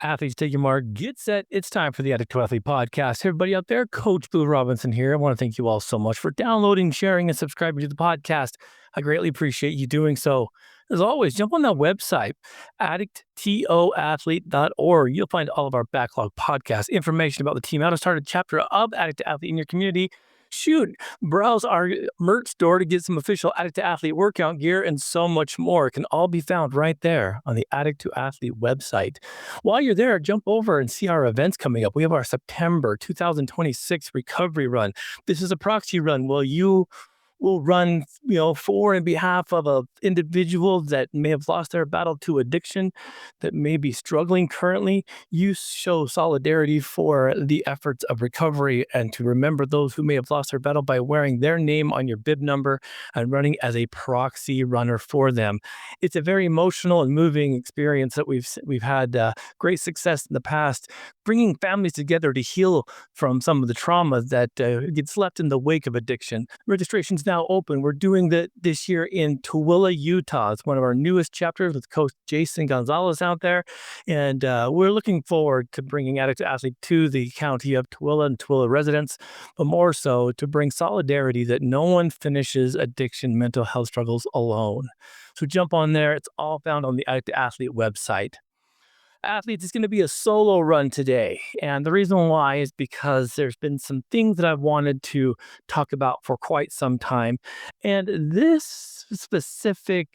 Athletes, take your mark, get set. It's time for the Addict to Athlete podcast. Hey, everybody out there, Coach Boo Robinson here. I want to thank you all so much for downloading, sharing, and subscribing to the podcast. I greatly appreciate you doing so. As always, jump on that website, addicttoathlete.org. You'll find all of our backlog podcast information about the team, how to start a chapter of Addict to Athlete in your community. Shoot, browse our merch store to get some official Addict to Athlete workout gear and so much more. It can all be found right there on the Addict to Athlete website. While you're there, jump over and see our events coming up. We have our September 2026 recovery run. This is a proxy run. Well, you will run, for and behalf of an individual that may have lost their battle to addiction, that may be struggling currently. You show solidarity for the efforts of recovery and to remember those who may have lost their battle by wearing their name on your bib number and running as a proxy runner for them. It's a very emotional and moving experience that we've had great success in the past, bringing families together to heal from some of the trauma that gets left in the wake of addiction. Registration's now open. We're doing that this year in Tooele, Utah. It's one of our newest chapters with Coach Jason Gonzalez out there. And we're looking forward to bringing Addict to Athlete to the county of Tooele and Tooele residents, but more so to bring solidarity that no one finishes addiction, mental health struggles alone. So jump on there. It's all found on the Addict to Athlete website. Athletes, it's going to be a solo run today. And the reason why is because there's been some things that I've wanted to talk about for quite some time. And this specific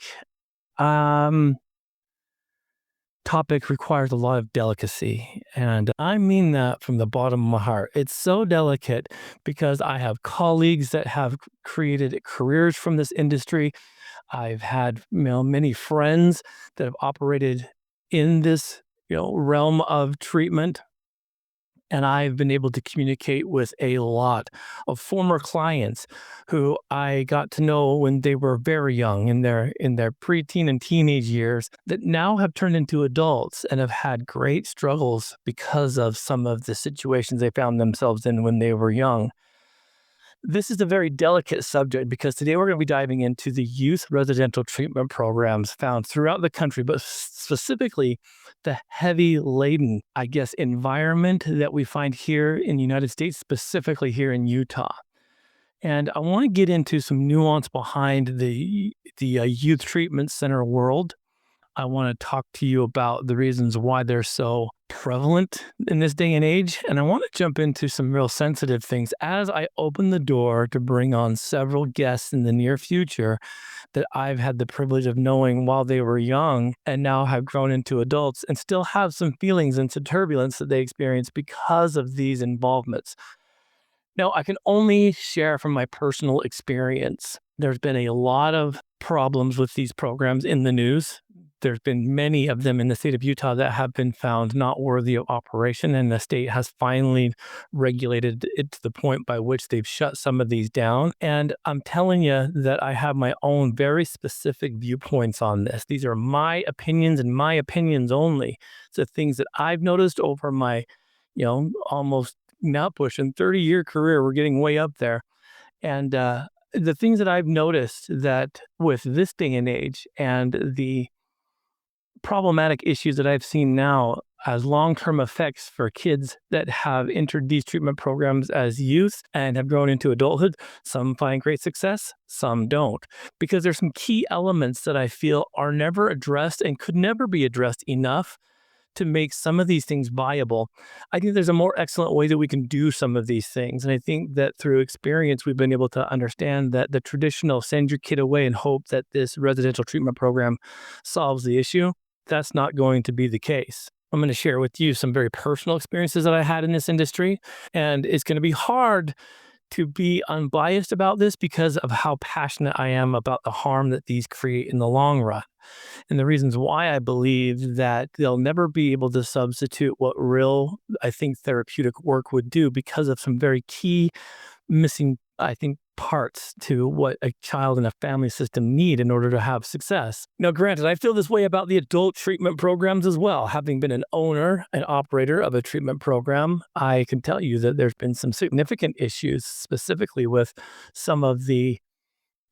topic requires a lot of delicacy. And I mean that from the bottom of my heart. It's so delicate because I have colleagues that have created careers from this industry. I've had many friends that have operated in this realm of treatment. And I've been able to communicate with a lot of former clients who I got to know when they were very young, in their preteen and teenage years, that now have turned into adults and have had great struggles because of some of the situations they found themselves in when they were young. This is a very delicate subject because today we're going to be diving into the youth residential treatment programs found throughout the country, but specifically the heavy laden, environment that we find here in the United States, specifically here in Utah. And I want to get into some nuance behind the youth treatment center world. I want to talk to you about the reasons why they're so prevalent in this day and age. And I want to jump into some real sensitive things as I open the door to bring on several guests in the near future that I've had the privilege of knowing while they were young and now have grown into adults and still have some feelings and some turbulence that they experience because of these involvements. Now, I can only share from my personal experience. There's been a lot of problems with these programs in the news. There's been many of them in the state of Utah that have been found not worthy of operation, and the state has finally regulated it to the point by which they've shut some of these down. And I'm telling you that I have my own very specific viewpoints on this. These are my opinions and my opinions only. It's the things that I've noticed over my, almost now pushing 30-year career. We're getting way up there. And the things that I've noticed that with this day and age and the problematic issues that I've seen now as long-term effects for kids that have entered these treatment programs as youth and have grown into adulthood. Some find great success, some don't, because there's some key elements that I feel are never addressed and could never be addressed enough to make some of these things viable. I think there's a more excellent way that we can do some of these things. And I think that through experience, we've been able to understand that the traditional send your kid away and hope that this residential treatment program solves the issue, that's not going to be the case. I'm going to share with you some very personal experiences that I had in this industry. And it's going to be hard to be unbiased about this because of how passionate I am about the harm that these create in the long run. And the reasons why I believe that they'll never be able to substitute what real, therapeutic work would do because of some very key missing, parts to what a child and a family system need in order to have success. Now, granted, I feel this way about the adult treatment programs as well. Having been an owner and operator of a treatment program, I can tell you that there's been some significant issues, specifically with some of the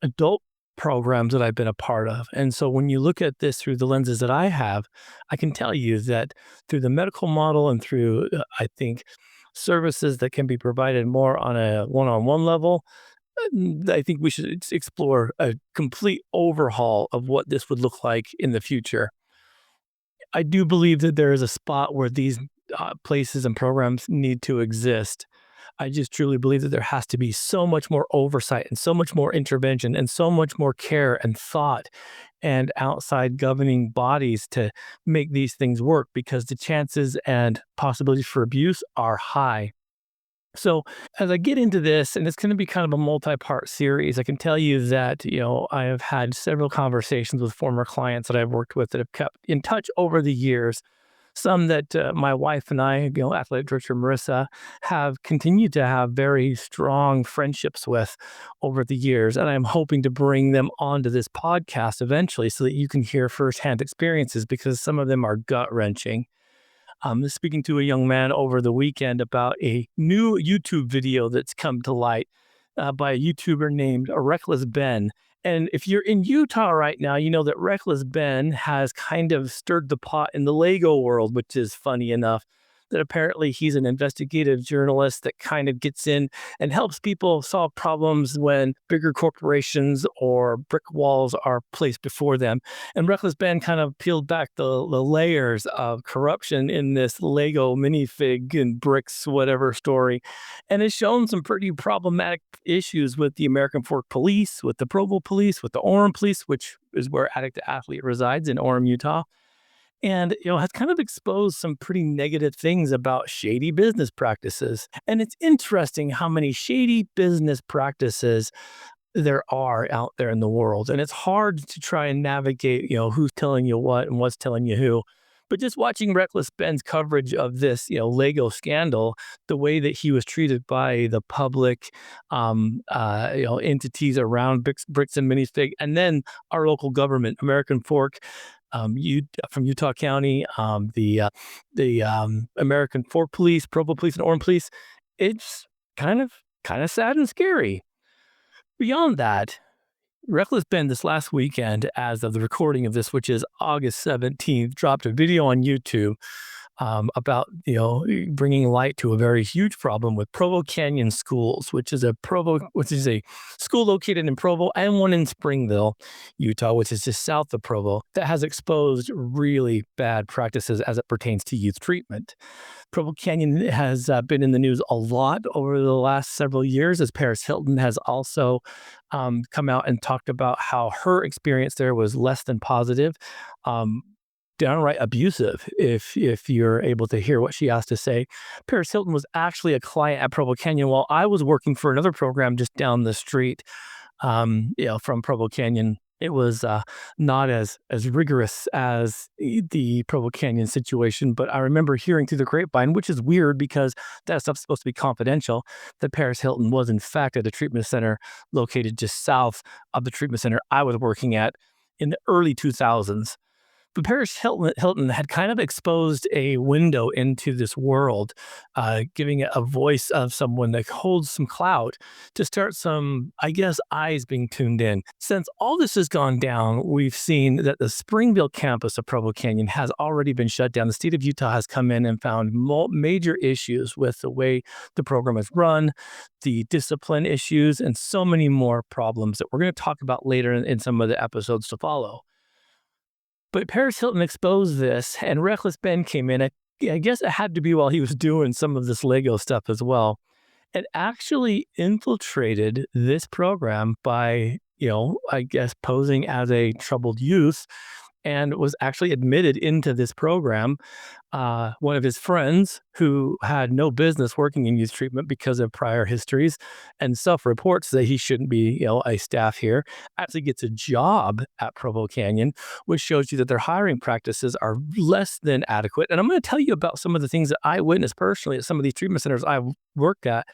adult programs that I've been a part of. And so when you look at this through the lenses that I have, I can tell you that through the medical model and through, I think, services that can be provided more on a one-on-one level, I think we should explore a complete overhaul of what this would look like in the future. I do believe that there is a spot where these places and programs need to exist. I just truly believe that there has to be so much more oversight and so much more intervention and so much more care and thought and outside governing bodies to make these things work, because the chances and possibilities for abuse are high. So as I get into this, and it's going to be kind of a multi-part series, I can tell you that, I have had several conversations with former clients that I've worked with that have kept in touch over the years. Some that my wife and I, athletic director Marissa, have continued to have very strong friendships with over the years. And I'm hoping to bring them onto this podcast eventually so that you can hear firsthand experiences, because some of them are gut wrenching. Speaking to a young man over the weekend about a new YouTube video that's come to light by a YouTuber named Reckless Ben. And if you're in Utah right now, you know that Reckless Ben has kind of stirred the pot in the Lego world, which is funny enough. That apparently he's an investigative journalist that kind of gets in and helps people solve problems when bigger corporations or brick walls are placed before them. And Reckless Ben kind of peeled back the layers of corruption in this Lego minifig and bricks, whatever story. And it's shown some pretty problematic issues with the American Fork Police, with the Provo Police, with the Orem Police, which is where Addict Athlete resides in Orem, Utah. And, has kind of exposed some pretty negative things about shady business practices. And it's interesting how many shady business practices there are out there in the world. And it's hard to try and navigate, who's telling you what and what's telling you who. But just watching Reckless Ben's coverage of this, Lego scandal, the way that he was treated by the public, entities around bricks and minifig, and then our local government, American Fork, from Utah County, the American Fork Police, Provo Police, and Orem Police. It's kind of sad and scary. Beyond that, Reckless Ben this last weekend, as of the recording of this, which is August 17th, dropped a video on YouTube about, bringing light to a very huge problem with Provo Canyon Schools, which is a school located in Provo and one in Springville, Utah, which is just south of Provo, that has exposed really bad practices as it pertains to youth treatment. Provo Canyon has been in the news a lot over the last several years, as Paris Hilton has also come out and talked about how her experience there was less than positive. Downright abusive, if you're able to hear what she has to say. Paris Hilton was actually a client at Provo Canyon while I was working for another program just down the street, from Provo Canyon. It was not as rigorous as the Provo Canyon situation, but I remember hearing through the grapevine, which is weird because that stuff's supposed to be confidential, that Paris Hilton was in fact at a treatment center located just south of the treatment center I was working at in the early 2000s. But Paris Hilton had kind of exposed a window into this world, giving it a voice of someone that holds some clout to start some, I guess, eyes being tuned in. Since all this has gone down, we've seen that the Springville campus of Provo Canyon has already been shut down. The state of Utah has come in and found major issues with the way the program is run, the discipline issues, and so many more problems that we're going to talk about later in some of the episodes to follow. But Paris Hilton exposed this, and Reckless Ben came in. I guess it had to be while he was doing some of this Lego stuff as well, and actually infiltrated this program by, I guess, posing as a troubled youth, and was actually admitted into this program. One of his friends, who had no business working in youth treatment because of prior histories and self-reports that he shouldn't be, a staff here, actually gets a job at Provo Canyon, which shows you that their hiring practices are less than adequate. And I'm going to tell you about some of the things that I witnessed personally at some of these treatment centers I've worked at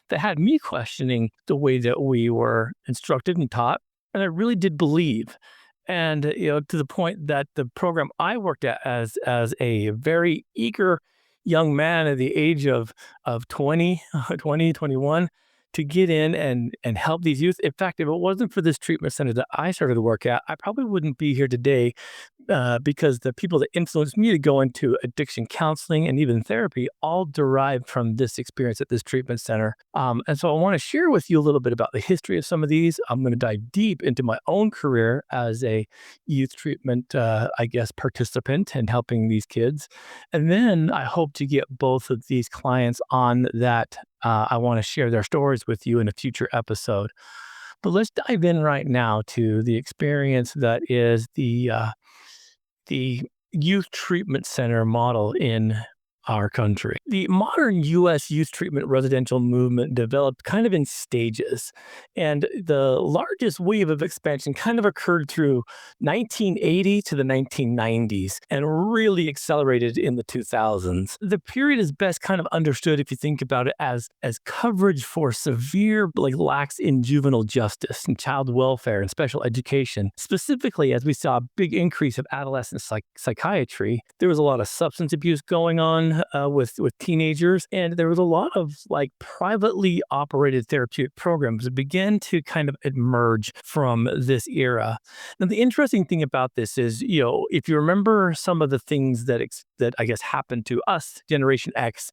that had me questioning the way that we were instructed and taught. And I really did believe. And, to the point that the program I worked at as a very eager young man at the age of 20, 20, 21, to get in and help these youth. In fact, if it wasn't for this treatment center that I started to work at, I probably wouldn't be here today, because the people that influenced me to go into addiction counseling and even therapy all derived from this experience at this treatment center. And so I want to share with you a little bit about the history of some of these. I'm going to dive deep into my own career as a youth treatment, participant and helping these kids. And then I hope to get both of these clients on that. I want to share their stories with you in a future episode. But let's dive in right now to the experience that is the youth treatment center model in our country. The modern U.S. youth treatment residential movement developed kind of in stages, and the largest wave of expansion kind of occurred through 1980 to the 1990s and really accelerated in the 2000s. The period is best kind of understood if you think about it as coverage for severe lacks in juvenile justice and child welfare and special education. Specifically, as we saw a big increase of adolescent psychiatry, there was a lot of substance abuse going on with teenagers, and there was a lot of privately operated therapeutic programs that began to kind of emerge from this era. Now, the interesting thing about this is, if you remember some of the things that I guess happened to us, Generation X,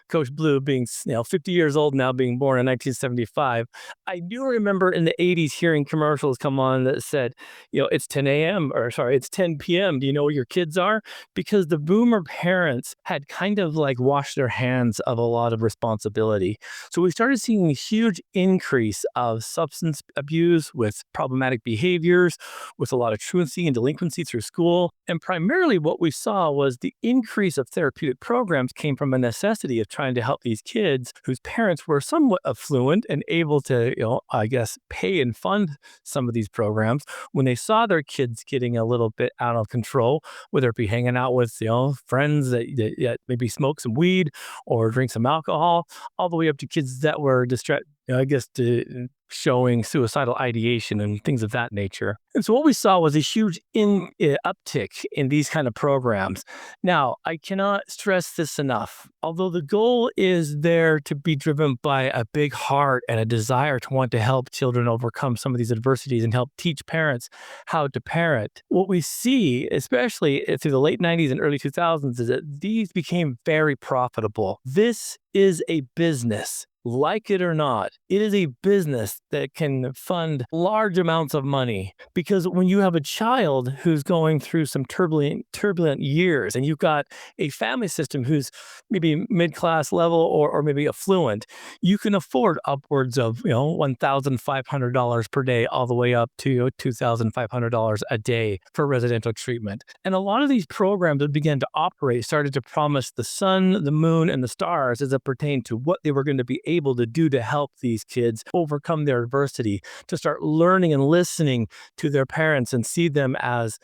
Coach Blue being 50 years old now, being born in 1975. I do remember in the 80s hearing commercials come on that said, it's 10 a.m. or sorry, it's 10 p.m. Do you know where your kids are? Because the boomer parents had kind of washed their hands of a lot of responsibility. So we started seeing a huge increase of substance abuse with problematic behaviors, with a lot of truancy and delinquency through school. And primarily what we saw was the increase of therapeutic programs came from a necessity of trying to help these kids whose parents were somewhat affluent and able to, pay and fund some of these programs. When they saw their kids getting a little bit out of control, whether it be hanging out with, friends that maybe smoke some weed or drink some alcohol, all the way up to kids that were showing suicidal ideation and things of that nature. And so what we saw was a huge uptick in these kind of programs. Now, I cannot stress this enough. Although the goal is there to be driven by a big heart and a desire to want to help children overcome some of these adversities and help teach parents how to parent, what we see, especially through the late 90s and early 2000s, is that these became very profitable. This is a business. Like it or not, it is a business that can fund large amounts of money, because when you have a child who's going through some turbulent years, and you've got a family system who's maybe mid-class level or maybe affluent, you can afford upwards of $1,500 per day all the way up to $2,500 a day for residential treatment. And a lot of these programs that began to operate started to promise the sun, the moon, and the stars as it pertained to what they were going to be able to do to help these kids overcome their adversity, to start learning and listening to their parents and see them as,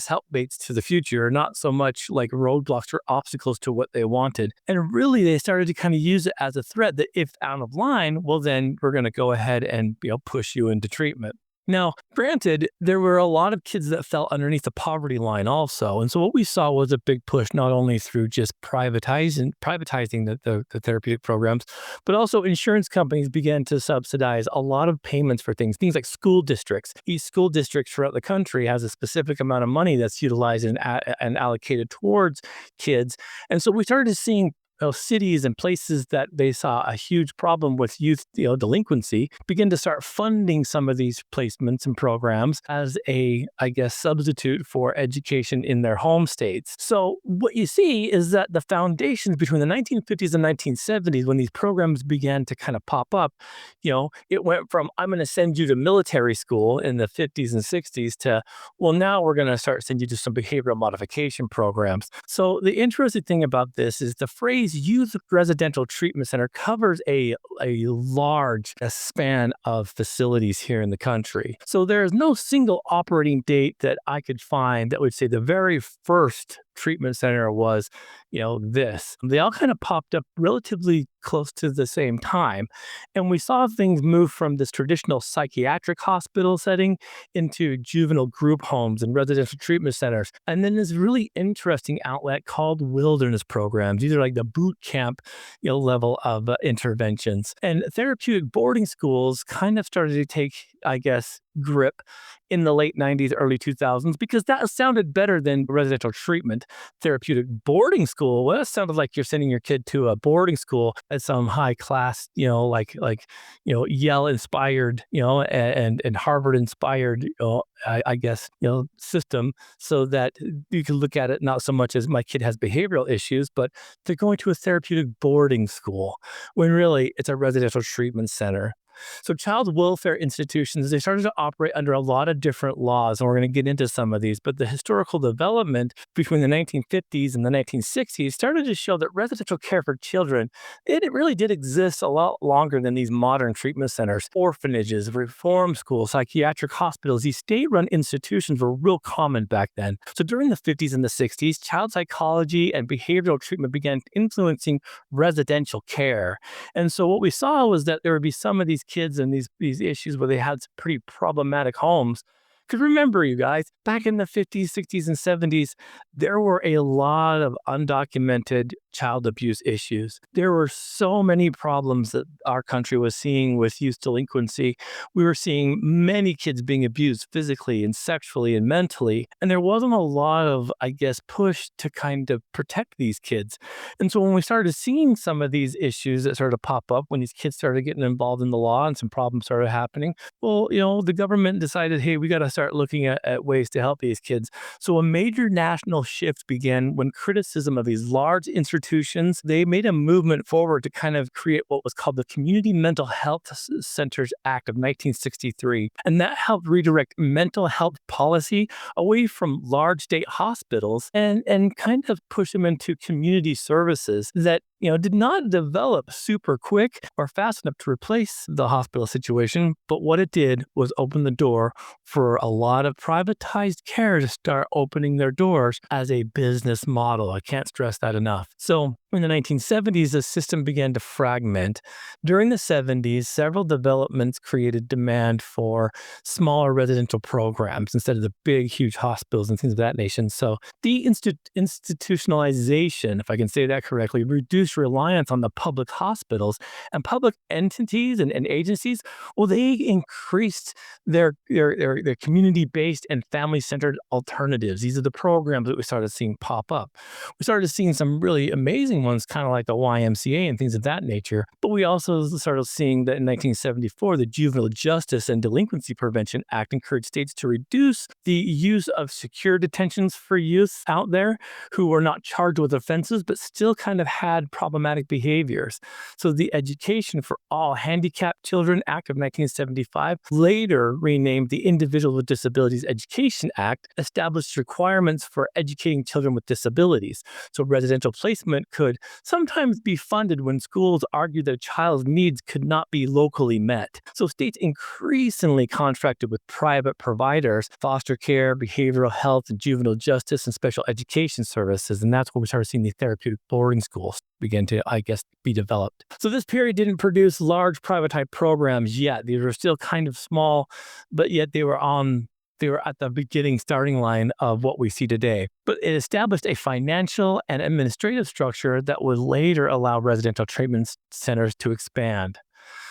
helpmates to the future, not so much like roadblocks or obstacles to what they wanted. And really, they started to kind of use it as a threat that if out of line, well, then we're going to go ahead and, push you into treatment. Now, granted, there were a lot of kids that fell underneath the poverty line also. And so what we saw was a big push, not only through just privatizing the therapeutic programs, but also insurance companies began to subsidize a lot of payments for things like school districts. Each school district throughout the country has a specific amount of money that's utilized and allocated towards kids. And so we started seeing cities and places that they saw a huge problem with youth delinquency begin to start funding some of these placements and programs as a substitute for education in their home states. So what you see is that the foundations between the 1950s and 1970s, when these programs began to kind of pop up, it went from, I'm going to send you to military school in the 50s and 60s to, well, now we're going to start sending you to some behavioral modification programs. So the interesting thing about this is the phrase youth residential treatment center covers a large span of facilities here in the country. So there is no single operating date that I could find that would say the very first treatment center was, this. They all kind of popped up relatively close to the same time. And we saw things move from this traditional psychiatric hospital setting into juvenile group homes and residential treatment centers. And then this really interesting outlet called wilderness programs. These are like the boot camp, level of interventions. And therapeutic boarding schools kind of started to take, I guess, grip in the late 90s, early 2000s, because that sounded better than residential treatment. Therapeutic boarding school, well, it sounded like you're sending your kid to a boarding school at some high class, Yale inspired, and Harvard inspired, I guess, system, so that you can look at it not so much as my kid has behavioral issues, but they're going to a therapeutic boarding school when really it's a residential treatment center. So child welfare institutions, they started to operate under a lot of different laws, and we're going to get into some of these, but the historical development between the 1950s and the 1960s started to show that residential care for children, it really did exist a lot longer than these modern treatment centers. Orphanages, reform schools, psychiatric hospitals, these state-run institutions were real common back then. So during the 50s and the 60s, child psychology and behavioral treatment began influencing residential care. And so what we saw was that there would be some of these kids and these issues where they had some pretty problematic homes. Because remember, you guys, back in the 50s, 60s, and 70s, there were a lot of undocumented child abuse issues. There were so many problems that our country was seeing with youth delinquency. We were seeing many kids being abused physically and sexually and mentally. And there wasn't a lot of, I guess, push to kind of protect these kids. And so when we started seeing some of these issues that started to pop up, when these kids started getting involved in the law and some problems started happening, well, the government decided, hey, we got to start looking at ways to help these kids. So a major national shift began when criticism of these large institutions, they made a movement forward to kind of create what was called the Community Mental Health Centers Act of 1963. And that helped redirect mental health policy away from large state hospitals and kind of push them into community services that did not develop super quick or fast enough to replace the hospital situation. But what it did was open the door for a lot of privatized care to start opening their doors as a business model. I can't stress that enough. So in the 1970s, the system began to fragment. During the 70s, several developments created demand for smaller residential programs instead of the big, huge hospitals and things of that nature. So the institutionalization, if I can say that correctly, reduced reliance on the public hospitals, and public entities and agencies, well, they increased their community-based and family-centered alternatives. These are the programs that we started seeing pop up. We started seeing some really amazing ones, kind of like the YMCA and things of that nature. But we also started seeing that in 1974, the Juvenile Justice and Delinquency Prevention Act encouraged states to reduce the use of secure detentions for youth out there who were not charged with offenses, but still kind of had problematic behaviors. So the Education for All Handicapped Children Act of 1975, later renamed the Individuals with Disabilities Education Act, established requirements for educating children with disabilities. So residential placement could sometimes be funded when schools argued that a child's needs could not be locally met. So states increasingly contracted with private providers, foster care, behavioral health, juvenile justice, and special education services. And that's when we started seeing these therapeutic boarding schools begin to, I guess, be developed. So this period didn't produce large private type programs yet. These were still kind of small, but yet they were at the beginning starting line of what we see today. But it established a financial and administrative structure that would later allow residential treatment centers to expand.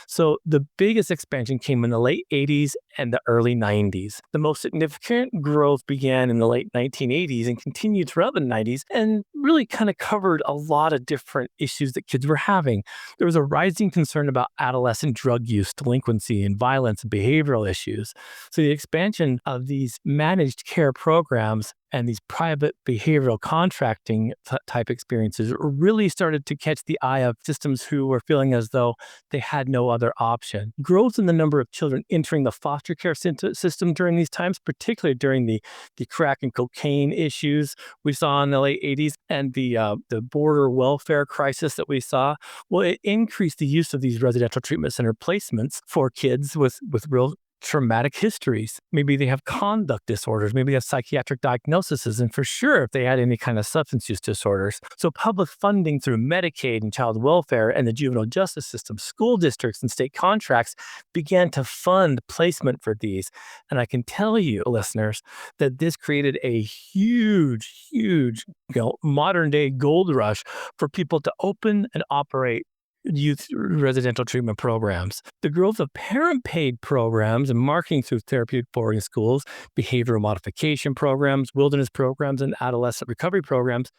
So the biggest expansion came in the late 80s and the early 90s. The most significant growth began in the late 1980s and continued throughout the 90s and really kind of covered a lot of different issues that kids were having. There was a rising concern about adolescent drug use, delinquency, and violence and behavioral issues. So the expansion of these managed care programs and these private behavioral contracting type experiences really started to catch the eye of systems who were feeling as though they had no other option. Growth in the number of children entering the foster care system during these times, particularly during the crack and cocaine issues we saw in the late 80s and the border welfare crisis that we saw, well, it increased the use of these residential treatment center placements for kids with real traumatic histories. Maybe they have conduct disorders. Maybe they have psychiatric diagnoses. And for sure, if they had any kind of substance use disorders. So public funding through Medicaid and child welfare and the juvenile justice system, school districts and state contracts began to fund placement for these. And I can tell you, listeners, that this created a huge, modern day gold rush for people to open and operate youth residential treatment programs. The growth of parent-paid programs and marketing through therapeutic boarding schools, behavioral modification programs, wilderness programs, and adolescent recovery programs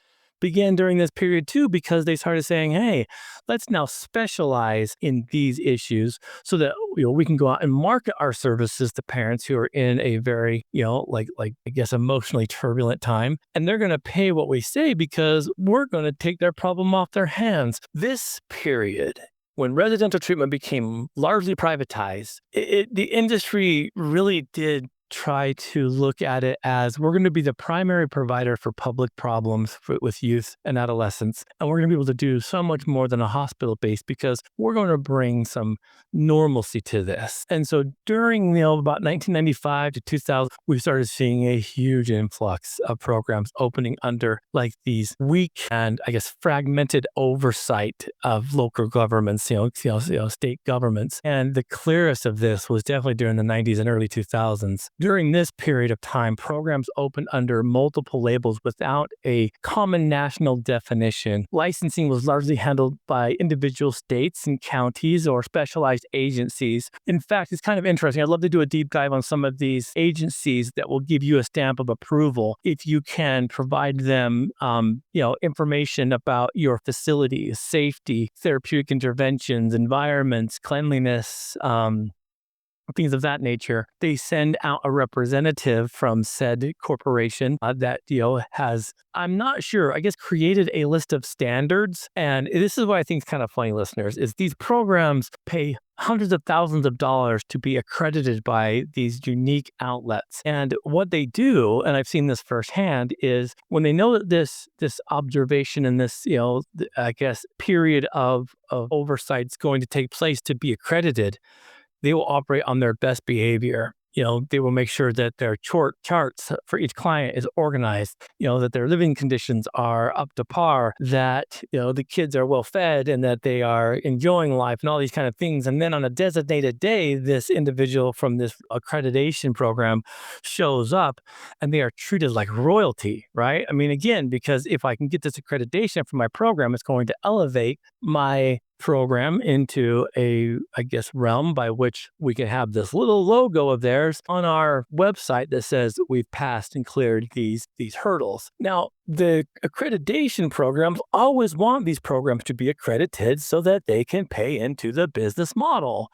began during this period too, because they started saying, hey, let's now specialize in these issues so that we can go out and market our services to parents who are in a very, like I guess emotionally turbulent time. And they're going to pay what we say because we're going to take their problem off their hands. This period, when residential treatment became largely privatized, the industry really did try to look at it as we're going to be the primary provider for public problems with youth and adolescents. And we're going to be able to do so much more than a hospital base because we're going to bring some normalcy to this. And so during, about 1995 to 2000, we started seeing a huge influx of programs opening under like these weak and I guess fragmented oversight of local governments, state governments. And the clearest of this was definitely during the 90s and early 2000s. During this period of time, programs opened under multiple labels without a common national definition. Licensing was largely handled by individual states and counties or specialized agencies. In fact, it's kind of interesting. I'd love to do a deep dive on some of these agencies that will give you a stamp of approval if you can provide them, information about your facilities, safety, therapeutic interventions, environments, cleanliness, things of that nature. They send out a representative from said corporation that has, I'm not sure, I guess created a list of standards. And this is what I think is kind of funny, listeners, is these programs pay hundreds of thousands of dollars to be accredited by these unique outlets. And what they do, and I've seen this firsthand, is when they know that this observation and this, I guess, period of oversight is going to take place to be accredited, they will operate on their best behavior. They will make sure that their charts for each client is organized, that their living conditions are up to par, that, the kids are well fed and that they are enjoying life and all these kind of things. And then on a designated day, this individual from this accreditation program shows up and they are treated like royalty, right? I mean, again, because if I can get this accreditation for my program, it's going to elevate my program into a, I guess, realm by which we can have this little logo of theirs on our website that says we've passed and cleared these hurdles. Now, the accreditation programs always want these programs to be accredited so that they can pay into the business model.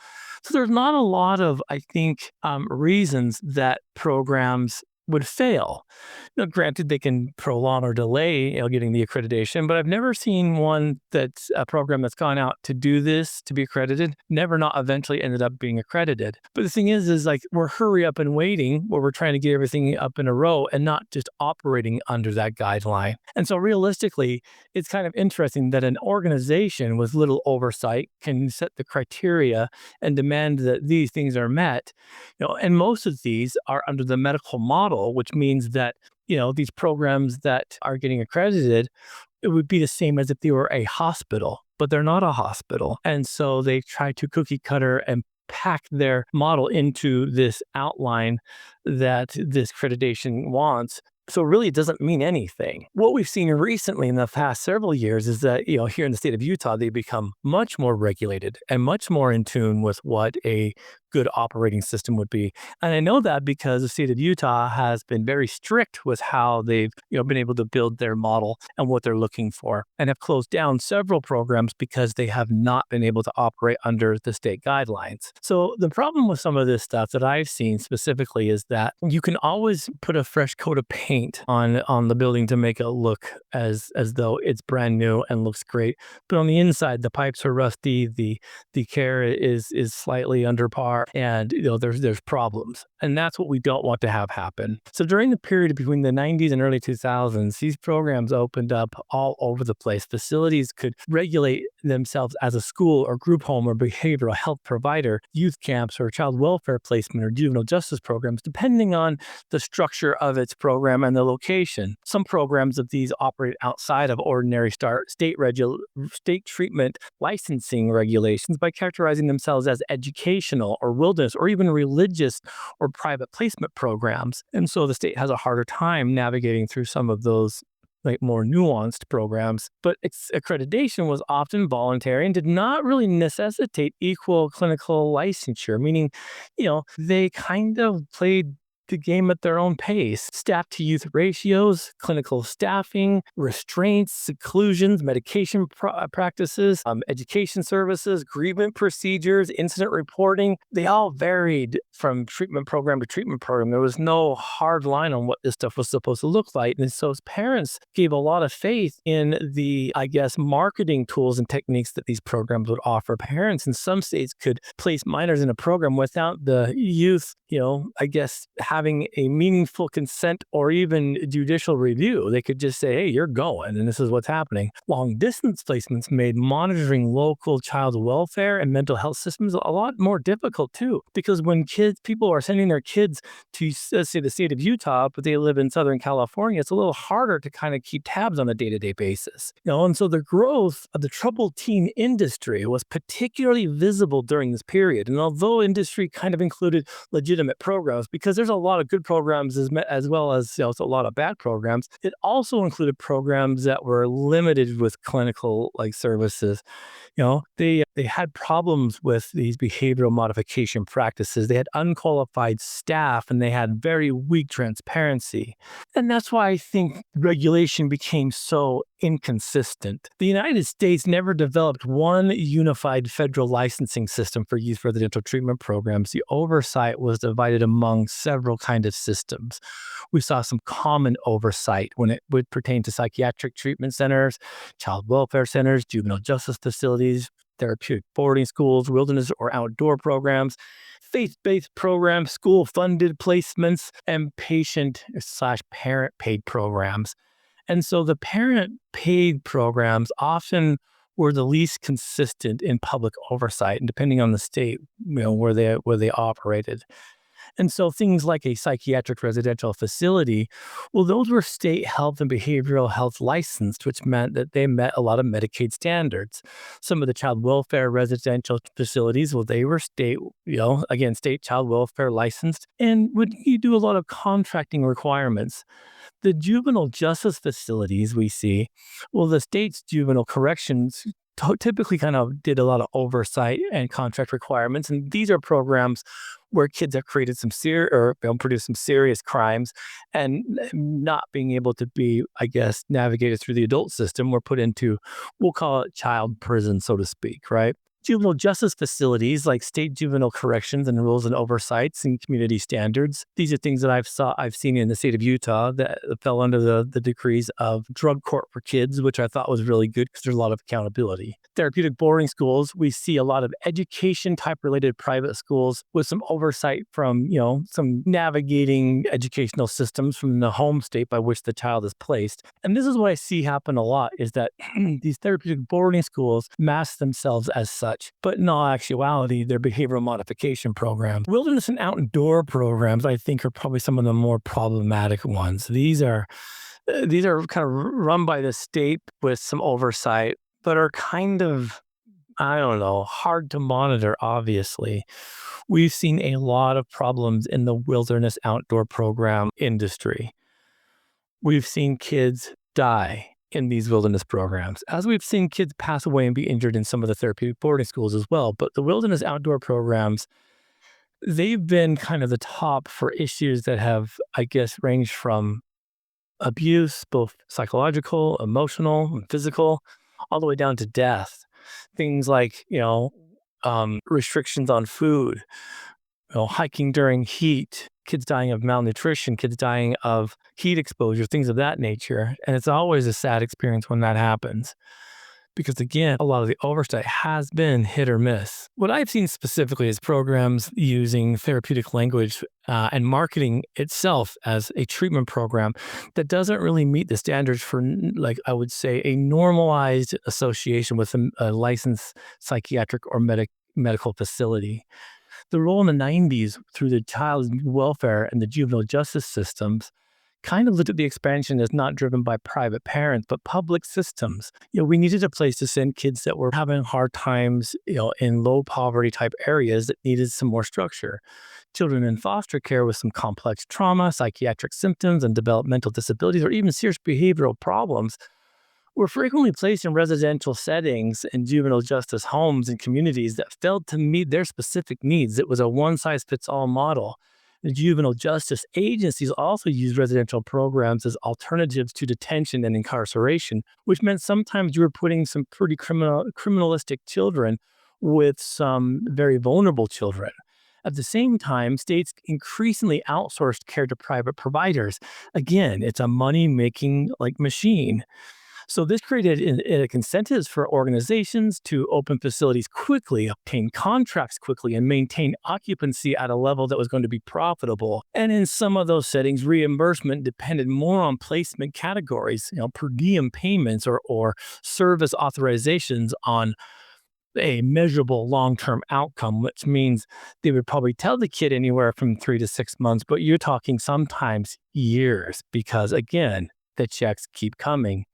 So there's not a lot of, I think, reasons that programs would fail. Granted, they can prolong or delay, getting the accreditation, but I've never seen one that's a program that's gone out to do this, to be accredited, never not eventually ended up being accredited. But the thing is like we're hurry up and waiting where we're trying to get everything up in a row and not just operating under that guideline. And so realistically, it's kind of interesting that an organization with little oversight can set the criteria and demand that these things are met, and most of these are under the medical model, which means that these programs that are getting accredited, it would be the same as if they were a hospital, but they're not a hospital. And so they try to cookie cutter and pack their model into this outline that this accreditation wants. So really, it doesn't mean anything. What we've seen recently in the past several years is that, here in the state of Utah, they become much more regulated and much more in tune with what a good operating system would be. And I know that because the state of Utah has been very strict with how they've been able to build their model and what they're looking for, and have closed down several programs because they have not been able to operate under the state guidelines. So the problem with some of this stuff that I've seen specifically is that you can always put a fresh coat of paint on the building to make it look as though it's brand new and looks great, but on the inside the pipes are rusty, the care is slightly under par, and there's problems. And that's what we don't want to have happen. So during the period between the 90s and early 2000s, these programs opened up all over the place. Facilities could regulate themselves as a school or group home or behavioral health provider, youth camps or child welfare placement or juvenile justice programs, depending on the structure of its program and the location. Some programs of these operate outside of ordinary state treatment licensing regulations by characterizing themselves as educational or wilderness or even religious or private placement programs. And so the state has a harder time navigating through some of those like more nuanced programs, but its accreditation was often voluntary and did not really necessitate equal clinical licensure, meaning, they kind of played the game at their own pace. Staff to youth ratios, clinical staffing, restraints, seclusions, medication practices, education services, grievance procedures, incident reporting, they all varied from treatment program to treatment program. There was no hard line on what this stuff was supposed to look like. And so parents gave a lot of faith in the, marketing tools and techniques that these programs would offer. Parents in some states could place minors in a program without the youth, having a meaningful consent or even judicial review. They could just say, hey, you're going, and this is what's happening. Long distance placements made monitoring local child welfare and mental health systems a lot more difficult too, because when people are sending their kids to, let's say, the state of Utah, but they live in Southern California, it's a little harder to kind of keep tabs on a day-to-day basis. And so the growth of the troubled teen industry was particularly visible during this period. And although industry kind of included legitimate programs, because there's a lot of good programs as well as a lot of bad programs, it also included programs that were limited with clinical services. They had problems with these behavioral modification practices. They had unqualified staff and they had very weak transparency. And that's why I think regulation became so inconsistent. The United States never developed one unified federal licensing system for youth residential treatment programs. The oversight was divided among several kinds of systems. We saw some common oversight when it would pertain to psychiatric treatment centers, child welfare centers, juvenile justice facilities, therapeutic boarding schools, wilderness or outdoor programs, faith-based programs, school-funded placements, and patient/parent paid programs. And so the parent paid programs often were the least consistent in public oversight, and depending on the state, where they operated. And so things like a psychiatric residential facility, well, those were state health and behavioral health licensed, which meant that they met a lot of Medicaid standards. Some of the child welfare residential facilities, well, they were state child welfare licensed, and would you do a lot of contracting requirements. The juvenile justice facilities we see, well, the state's juvenile corrections typically kind of did a lot of oversight and contract requirements. And these are programs where kids have created produced some serious crimes and not being able to be, navigated through the adult system were put into, we'll call it child prison, so to speak, right? Juvenile justice facilities like state juvenile corrections and rules and oversights and community standards. These are things that I've seen in the state of Utah that fell under the decrees of drug court for kids, which I thought was really good because there's a lot of accountability. Therapeutic boarding schools, we see a lot of education type related private schools with some oversight from, some navigating educational systems from the home state by which the child is placed. And this is what I see happen a lot is that these therapeutic boarding schools mask themselves as such. But in all actuality, they're behavioral modification programs. Wilderness and outdoor programs, I think, are probably some of the more problematic ones. These are kind of run by the state with some oversight, but are kind of, hard to monitor, obviously. We've seen a lot of problems in the wilderness outdoor program industry. We've seen kids die in these wilderness programs, as we've seen kids pass away and be injured in some of the therapeutic boarding schools as well. But the wilderness outdoor programs, they've been kind of the top for issues that have, ranged from abuse, both psychological, emotional, and physical, all the way down to death. Things like, restrictions on food, hiking during heat, kids dying of malnutrition, kids dying of heat exposure, things of that nature. And it's always a sad experience when that happens. because again, a lot of the oversight has been hit or miss. What I've seen specifically is programs using therapeutic language and marketing itself as a treatment program that doesn't really meet the standards for, like, I would say, a normalized association with a licensed psychiatric or medical facility. The role in the 90s through the child welfare and the juvenile justice systems kind of looked at the expansion as not driven by private parents, but public systems. We needed a place to send kids that were having hard times, in low poverty type areas that needed some more structure. Children in foster care with some complex trauma, psychiatric symptoms, and developmental disabilities, or even serious behavioral problems were frequently placed in residential settings in juvenile justice homes and communities that failed to meet their specific needs. It was a one-size-fits-all model. The juvenile justice agencies also used residential programs as alternatives to detention and incarceration, which meant sometimes you were putting some pretty criminalistic children with some very vulnerable children. At the same time, states increasingly outsourced care to private providers. Again, it's a money-making machine. So this created incentives for organizations to open facilities quickly, obtain contracts quickly, and maintain occupancy at a level that was going to be profitable. And in some of those settings, reimbursement depended more on placement categories, per diem payments or service authorizations on a measurable long-term outcome, which means they would probably tell the kid anywhere from 3 to 6 months, but you're talking sometimes years because, again, the checks keep coming.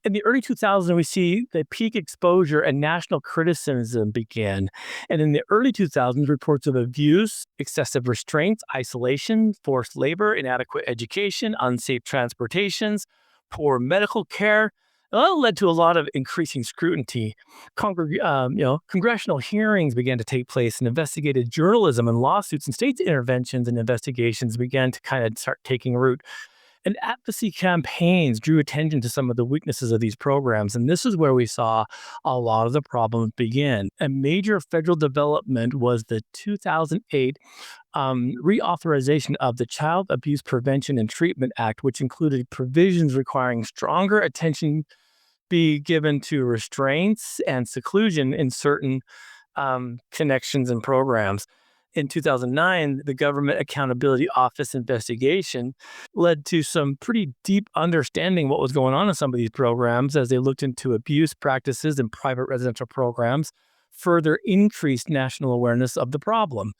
In the early 2000s, we see the peak exposure and national criticism began. And in the early 2000s, reports of abuse, excessive restraints, isolation, forced labor, inadequate education, unsafe transportations, poor medical care, all led to a lot of increasing scrutiny. Congressional hearings began to take place, and investigative journalism and lawsuits and state interventions and investigations began to kind of start taking root. And advocacy campaigns drew attention to some of the weaknesses of these programs, and this is where we saw a lot of the problems begin. A major federal development was the 2008 reauthorization of the Child Abuse Prevention and Treatment Act, which included provisions requiring stronger attention be given to restraints and seclusion in certain connections and programs. In 2009, the Government Accountability Office investigation led to some pretty deep understanding what was going on in some of these programs as they looked into abuse practices in private residential programs, further increased national awareness of the problem.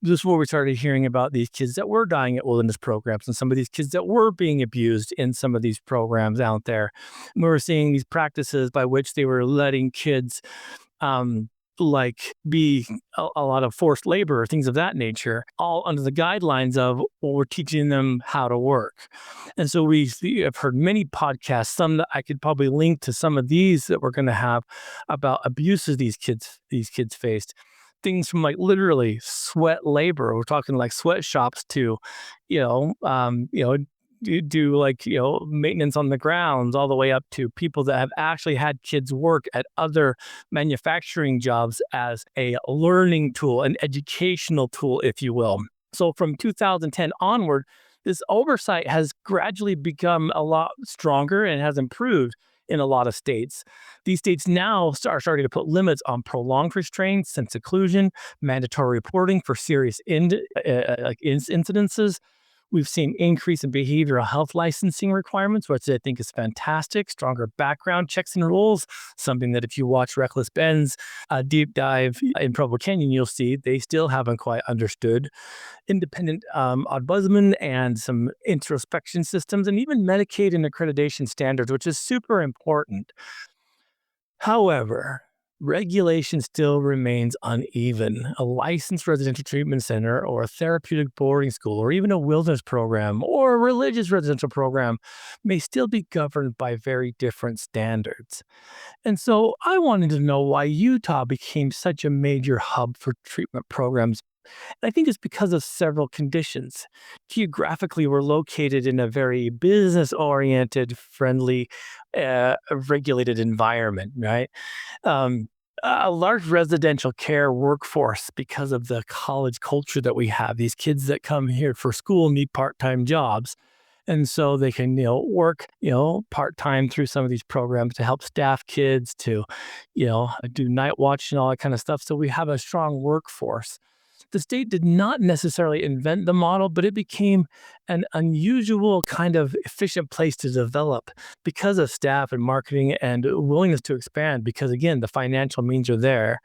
This is where we started hearing about these kids that were dying at wilderness programs and some of these kids that were being abused in some of these programs out there. We were seeing these practices by which they were letting kids be a lot of forced labor or things of that nature, all under the guidelines of, well, we're teaching them how to work. And so I've heard many podcasts, some that I could probably link to some of these that we're going to have about abuses these kids faced. Things from literally sweat labor. We're talking sweatshops to, maintenance on the grounds, all the way up to people that have actually had kids work at other manufacturing jobs as a learning tool, an educational tool, if you will. So from 2010 onward, this oversight has gradually become a lot stronger and has improved in a lot of states. These states now are starting to put limits on prolonged restraints and seclusion, mandatory reporting for serious incidences. We've seen increase in behavioral health licensing requirements, which I think is fantastic. Stronger background checks and rules, something that if you watch Reckless Ben's deep dive in Provo Canyon, you'll see they still haven't quite understood. Independent ombudsman and some introspection systems, and even Medicaid and accreditation standards, which is super important. However, regulation still remains uneven. A licensed residential treatment center or a therapeutic boarding school or even a wilderness program or a religious residential program may still be governed by very different standards. And so I wanted to know why Utah became such a major hub for treatment programs. I think it's because of several conditions. Geographically, we're located in a very business-oriented, friendly, regulated environment, right? A large residential care workforce because of the college culture that we have. These kids that come here for school need part-time jobs. And so they can, work, part-time through some of these programs to help staff kids to, do night watch and all that kind of stuff. So we have a strong workforce. The state did not necessarily invent the model, but it became an unusual kind of efficient place to develop because of staff and marketing and willingness to expand. Because again, the financial means are there.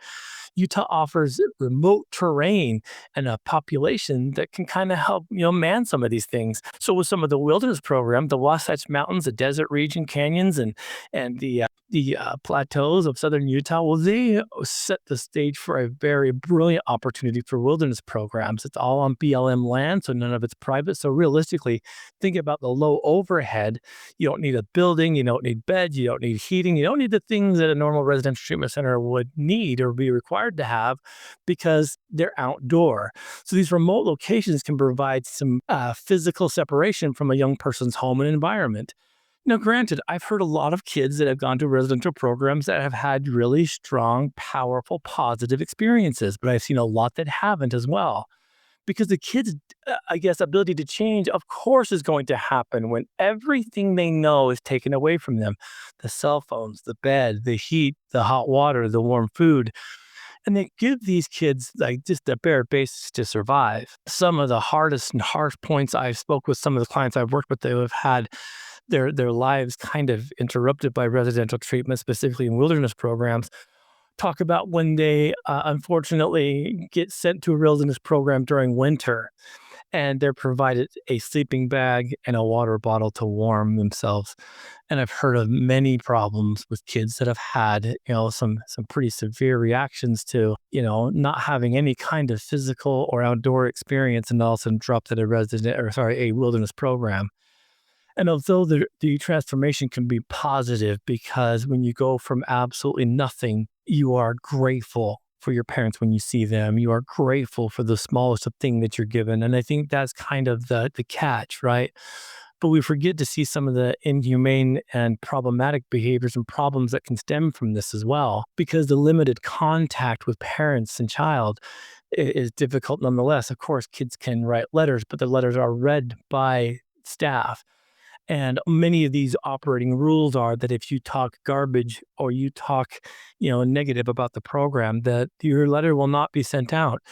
Utah offers remote terrain and a population that can kind of help, man some of these things. So with some of the wilderness program, the Wasatch Mountains, the desert region canyons, and the plateaus of southern Utah, well, they set the stage for a very brilliant opportunity for wilderness programs. It's all on BLM land, so none of it's private. So realistically, think about the low overhead. You don't need a building, you don't need beds, you don't need heating, you don't need the things that a normal residential treatment center would need or be required to have because they're outdoor. So these remote locations can provide some physical separation from a young person's home and environment. Now, granted, I've heard a lot of kids that have gone to residential programs that have had really strong, powerful, positive experiences, but I've seen a lot that haven't as well. Because the kids, I guess, ability to change, of course, is going to happen when everything they know is taken away from them. The cell phones, the bed, the heat, the hot water, the warm food. And they give these kids like just the bare basics to survive. Some of the hardest and harsh points I've spoke with some of the clients I've worked with, they have had their lives kind of interrupted by residential treatment, specifically in wilderness programs. Talk about when they unfortunately get sent to a wilderness program during winter and they're provided a sleeping bag and a water bottle to warm themselves. And I've heard of many problems with kids that have had, some pretty severe reactions to, not having any kind of physical or outdoor experience and all of a sudden dropped at a wilderness program. And although the transformation can be positive because when you go from absolutely nothing, you are grateful for your parents when you see them. You are grateful for the smallest of thing that you're given. And I think that's kind of the catch, right? But we forget to see some of the inhumane and problematic behaviors and problems that can stem from this as well, because the limited contact with parents and child is difficult nonetheless. Of course, kids can write letters, but the letters are read by staff. And many of these operating rules are that if you talk garbage or you talk, negative about the program, that your letter will not be sent out.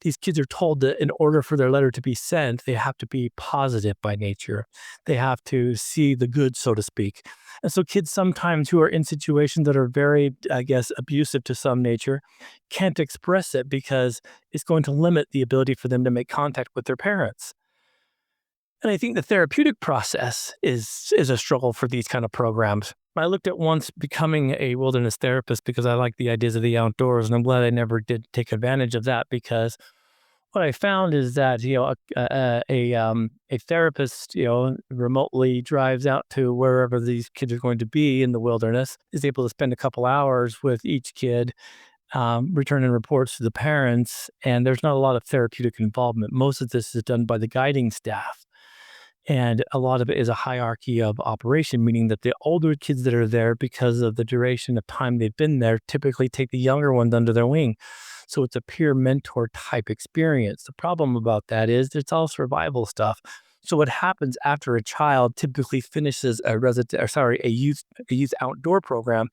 These kids are told that in order for their letter to be sent, they have to be positive by nature. They have to see the good, so to speak. And so kids sometimes who are in situations that are very, I guess, abusive to some nature can't express it because it's going to limit the ability for them to make contact with their parents. And I think the therapeutic process is a struggle for these kind of programs. I looked at once becoming a wilderness therapist because I like the ideas of the outdoors, and I'm glad I never did take advantage of that because what I found is that a therapist remotely drives out to wherever these kids are going to be in the wilderness, is able to spend a couple hours with each kid, returning reports to the parents, and there's not a lot of therapeutic involvement. Most of this is done by the guiding staff. And a lot of it is a hierarchy of operation, meaning that the older kids that are there, because of the duration of time they've been there, typically take the younger ones under their wing. So it's a peer mentor type experience. The problem about that is it's all survival stuff. So what happens after a child typically finishes a youth outdoor program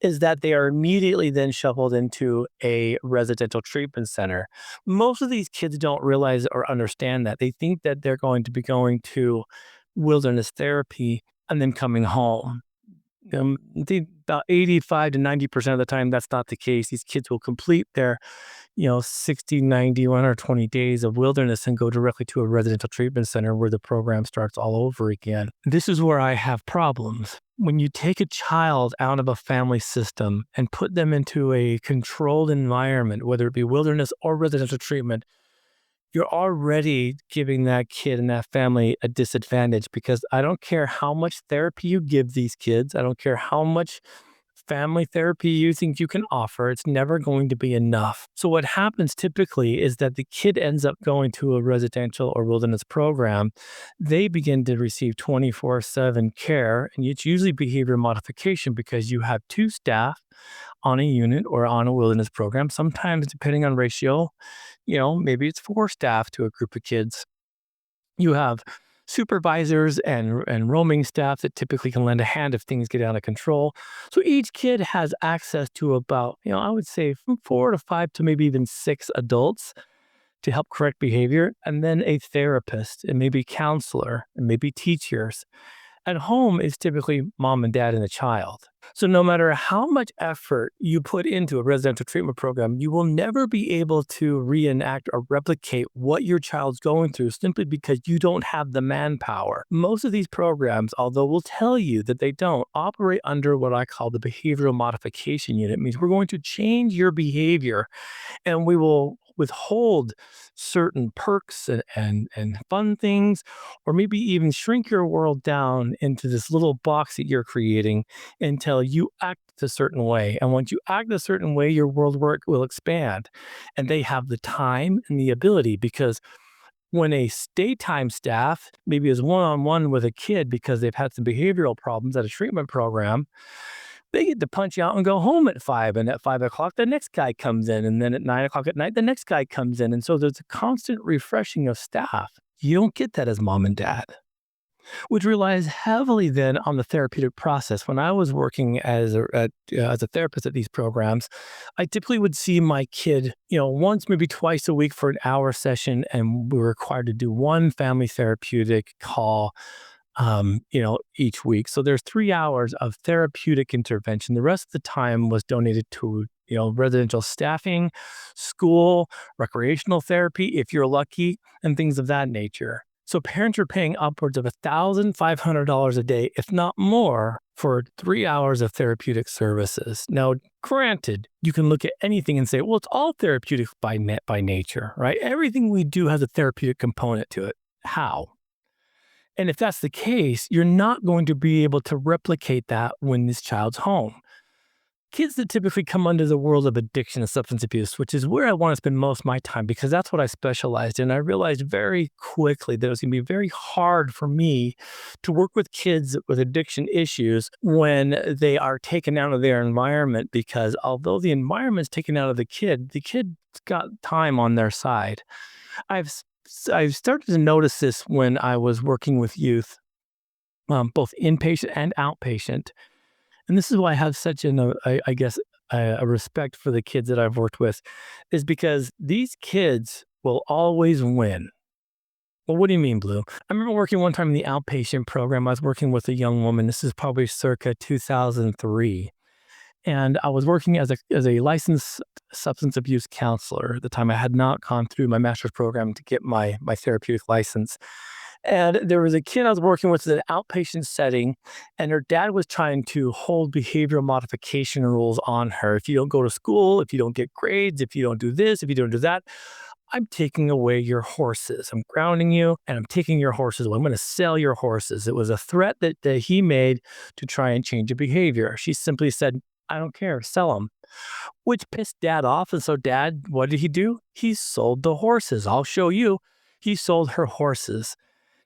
is that they are immediately then shuffled into a residential treatment center. Most of these kids don't realize or understand that. They think that they're going to be going to wilderness therapy and then coming home. About 85 to 90% of the time, that's not the case. These kids will complete their 60, 90, 120 days of wilderness and go directly to a residential treatment center where the program starts all over again. This is where I have problems. When you take a child out of a family system and put them into a controlled environment, whether it be wilderness or residential treatment, you're already giving that kid and that family a disadvantage because I don't care how much therapy you give these kids. I don't care how much family therapy you think you can offer. It's never going to be enough. So what happens typically is that the kid ends up going to a residential or wilderness program. They begin to receive 24/7 care, and it's usually behavior modification because you have two staff on a unit or on a wilderness program. Sometimes, depending on ratio, maybe it's four staff to a group of kids. You have supervisors and roaming staff that typically can lend a hand if things get out of control. So each kid has access to about, I would say from 4 to 5 to maybe even 6 adults to help correct behavior, and then a therapist and maybe counselor and maybe teachers. At home is typically mom and dad and the child. So no matter how much effort you put into a residential treatment program, you will never be able to reenact or replicate what your child's going through simply because you don't have the manpower. Most of these programs, although will tell you that they don't, operate under what I call the behavioral modification unit. It means we're going to change your behavior and we will withhold certain perks and fun things, or maybe even shrink your world down into this little box that you're creating until you act a certain way. And once you act a certain way, your world work will expand. And they have the time and the ability, because when a daytime staff maybe is one-on-one with a kid because they've had some behavioral problems at a treatment program, they get to punch out and go home at 5. And at 5 o'clock, the next guy comes in. And then at 9 o'clock at night, the next guy comes in. And so there's a constant refreshing of staff. You don't get that as mom and dad, which relies heavily then on the therapeutic process. When I was working as a therapist at these programs, I typically would see my kid, once, maybe twice a week for an hour session. And we were required to do one family therapeutic call each week. So there's 3 hours of therapeutic intervention. The rest of the time was donated to, residential staffing, school, recreational therapy, if you're lucky, and things of that nature. So parents are paying upwards of $1,500 a day, if not more, for 3 hours of therapeutic services. Now, granted, you can look at anything and say, well, it's all therapeutic by nature, right? Everything we do has a therapeutic component to it. How? And if that's the case, you're not going to be able to replicate that when this child's home. Kids that typically come under the world of addiction and substance abuse, which is where I want to spend most of my time because that's what I specialized in. I realized very quickly that it was going to be very hard for me to work with kids with addiction issues when they are taken out of their environment, because although the environment's taken out of the kid's got time on their side. I've started to notice this when I was working with youth, both inpatient and outpatient. And this is why I have such a respect for the kids that I've worked with, is because these kids will always win. Well, what do you mean, Blue? I remember working one time in the outpatient program. I was working with a young woman. This is probably circa 2003. And I was working as a licensed substance abuse counselor. At the time, I had not gone through my master's program to get my therapeutic license. And there was a kid I was working with in an outpatient setting, and her dad was trying to hold behavioral modification rules on her. If you don't go to school, if you don't get grades, if you don't do this, if you don't do that, I'm taking away your horses. I'm grounding you and I'm taking your horses away. I'm going to sell your horses. It was a threat that he made to try and change your behavior. She simply said, I don't care, sell them, which pissed dad off. And so dad, what did he do? He sold the horses. I'll show you. He sold her horses.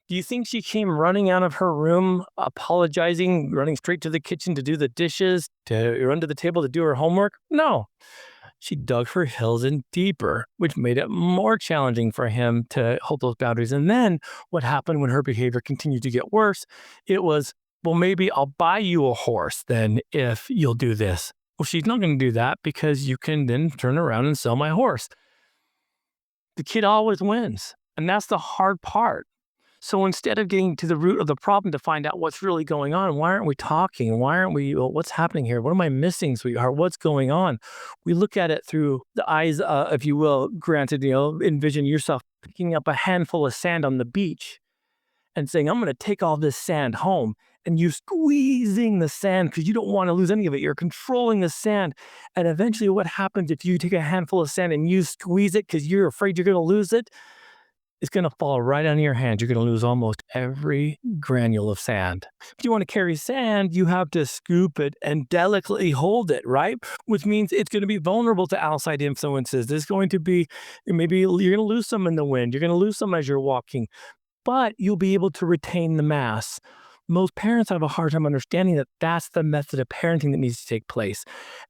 Do you think she came running out of her room, apologizing, running straight to the kitchen to do the dishes, to run to the table to do her homework? No. She dug her heels in deeper, which made it more challenging for him to hold those boundaries. And then what happened when her behavior continued to get worse? It was, well, maybe I'll buy you a horse then if you'll do this. Well, she's not going to do that because you can then turn around and sell my horse. The kid always wins. And that's the hard part. So instead of getting to the root of the problem to find out what's really going on, why aren't we talking? Why aren't we, what's happening here? What am I missing, sweetheart? What's going on? We look at it through the eyes, if you will, granted, envision yourself picking up a handful of sand on the beach and saying, I'm going to take all this sand home. And you squeezing the sand because you don't want to lose any of it. You're controlling the sand. And eventually what happens if you take a handful of sand and you squeeze it because you're afraid you're going to lose it? It's going to fall right out of your hand. You're going to lose almost every granule of sand. If you want to carry sand, you have to scoop it and delicately hold it, right? Which means it's going to be vulnerable to outside influences. There's going to be, maybe you're going to lose some in the wind. You're going to lose some as you're walking, but you'll be able to retain the mass. Most parents have a hard time understanding that that's the method of parenting that needs to take place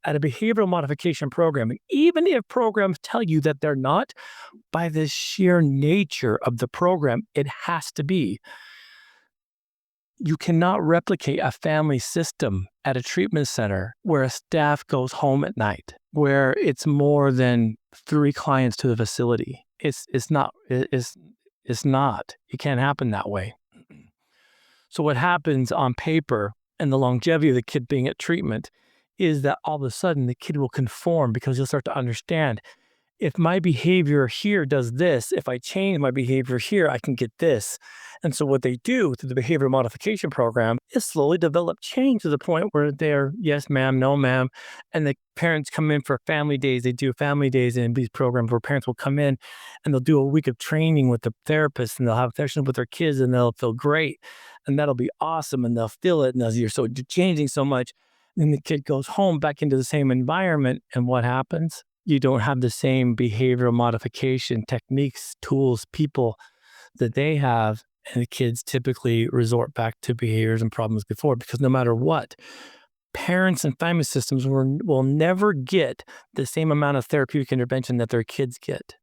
at a behavioral modification program. And even if programs tell you that they're not, by the sheer nature of the program, it has to be. You cannot replicate a family system at a treatment center where a staff goes home at night, where it's more than 3 clients to the facility. It's not. It can't happen that way. So what happens on paper and the longevity of the kid being at treatment is that all of a sudden the kid will conform because he'll start to understand, if my behavior here does this, if I change my behavior here, I can get this. And so what they do through the behavior modification program is slowly develop change to the point where they're yes, ma'am, no, ma'am. And the parents come in for family days. They do family days in these programs where parents will come in and they'll do a week of training with the therapist, and they'll have sessions with their kids, and they'll feel great. And that'll be awesome. And they'll feel it. And you're changing so much. Then the kid goes home back into the same environment. And what happens? You don't have the same behavioral modification techniques, tools, people that they have. And the kids typically resort back to behaviors and problems before, because no matter what, parents and family systems will never get the same amount of therapeutic intervention that their kids get.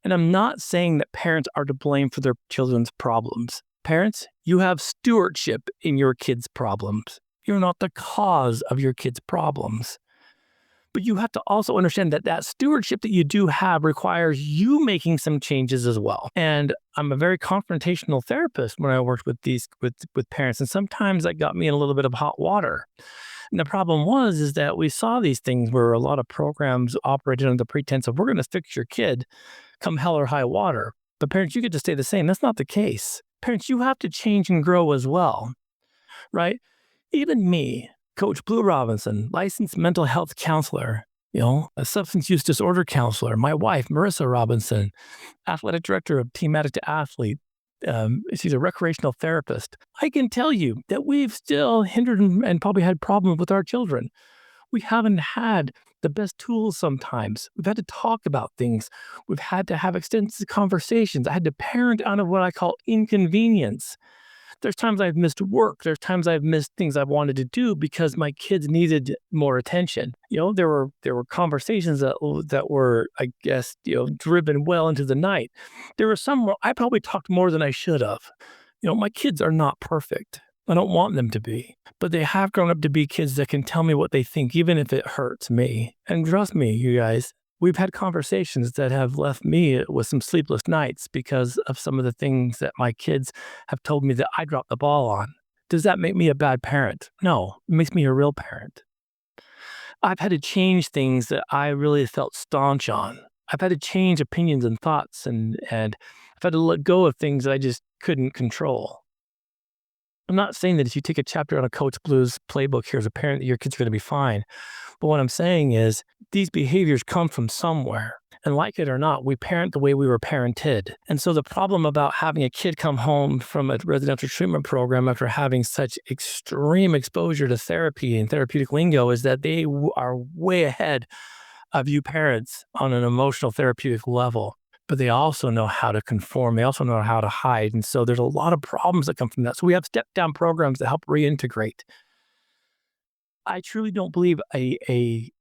And I'm not saying that parents are to blame for their children's problems. Parents, you have stewardship in your kids' problems. You're not the cause of your kids' problems. But you have to also understand that that stewardship that you do have requires you making some changes as well. And I'm a very confrontational therapist when I worked with with parents. And sometimes that got me in a little bit of hot water. And the problem is that we saw these things where a lot of programs operated under the pretense of, we're going to fix your kid come hell or high water. But parents, you get to stay the same. That's not the case. Parents, you have to change and grow as well, right? Even me, Coach Blue Robinson, licensed mental health counselor, a substance use disorder counselor, my wife, Marissa Robinson, athletic director of Team Addict to Athlete. She's a recreational therapist. I can tell you that we've still hindered and probably had problems with our children. We haven't had the best tools sometimes. We've had to talk about things. We've had to have extensive conversations. I had to parent out of what I call inconvenience. There's times I've missed work. There's times I've missed things I've wanted to do because my kids needed more attention. There were conversations that were, I guess, driven well into the night. There were some where I probably talked more than I should have. My kids are not perfect. I don't want them to be, but they have grown up to be kids that can tell me what they think, even if it hurts me. And trust me, you guys, we've had conversations that have left me with some sleepless nights because of some of the things that my kids have told me that I dropped the ball on. Does that make me a bad parent? No, it makes me a real parent. I've had to change things that I really felt staunch on. I've had to change opinions and thoughts, and I've had to let go of things that I just couldn't control. I'm not saying that if you take a chapter on a Coach Blue's playbook here as a parent, that your kids are going to be fine. But what I'm saying is these behaviors come from somewhere. And like it or not, we parent the way we were parented. And so the problem about having a kid come home from a residential treatment program after having such extreme exposure to therapy and therapeutic lingo is that they are way ahead of you parents on an emotional therapeutic level. But they also know how to conform. They also know how to hide. And so there's a lot of problems that come from that. So we have step-down programs that help reintegrate. I truly don't believe a